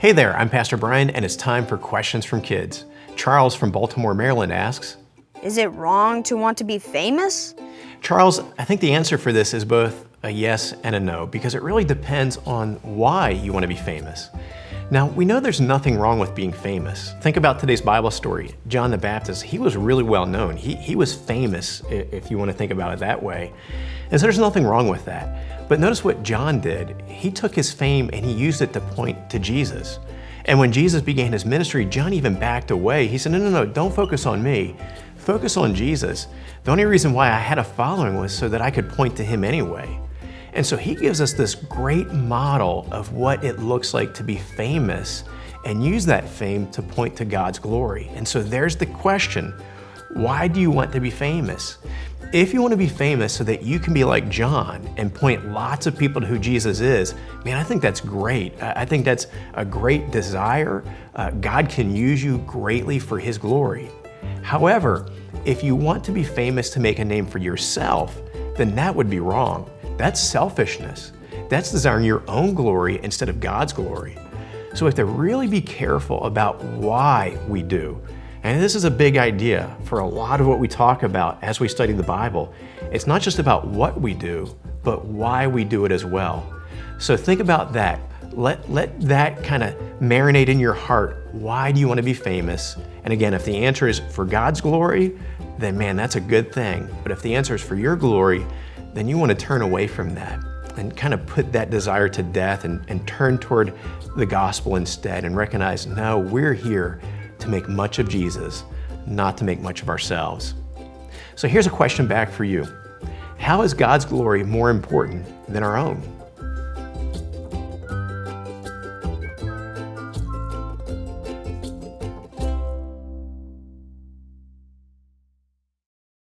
Hey there, I'm Pastor Brian, and it's time for Questions from Kids. Charles from Baltimore, Maryland asks, Is it wrong to want to be famous? Charles, I think the answer for this is both a yes and a no, because it really depends on why you want to be famous. Now, we know there's nothing wrong with being famous. Think about today's Bible story. John the Baptist, he was really well known. He was famous, if you want to think about it that way. And so there's nothing wrong with that. But notice what John did. He took his fame and he used it to point to Jesus. And when Jesus began his ministry, John even backed away. He said, no, don't focus on me. Focus on Jesus. The only reason why I had a following was so that I could point to him anyway. And so he gives us this great model of what it looks like to be famous and use that fame to point to God's glory. And so there's the question, why do you want to be famous? If you want to be famous so that you can be like John and point lots of people to who Jesus is, man, I think that's great. I think that's a great desire. God can use you greatly for his glory. However, if you want to be famous to make a name for yourself, then that would be wrong. That's selfishness. That's desiring your own glory instead of God's glory. So we have to really be careful about why we do. And this is a big idea for a lot of what we talk about as we study the Bible. It's not just about what we do, but why we do it as well. So think about that. Let that kind of marinate in your heart. Why do you want to be famous? And again, if the answer is for God's glory, then man, that's a good thing. But if the answer is for your glory, then you want to turn away from that and kind of put that desire to death and turn toward the gospel instead and recognize, no, we're here to make much of Jesus, not to make much of ourselves. So here's a question back for you. How is God's glory more important than our own?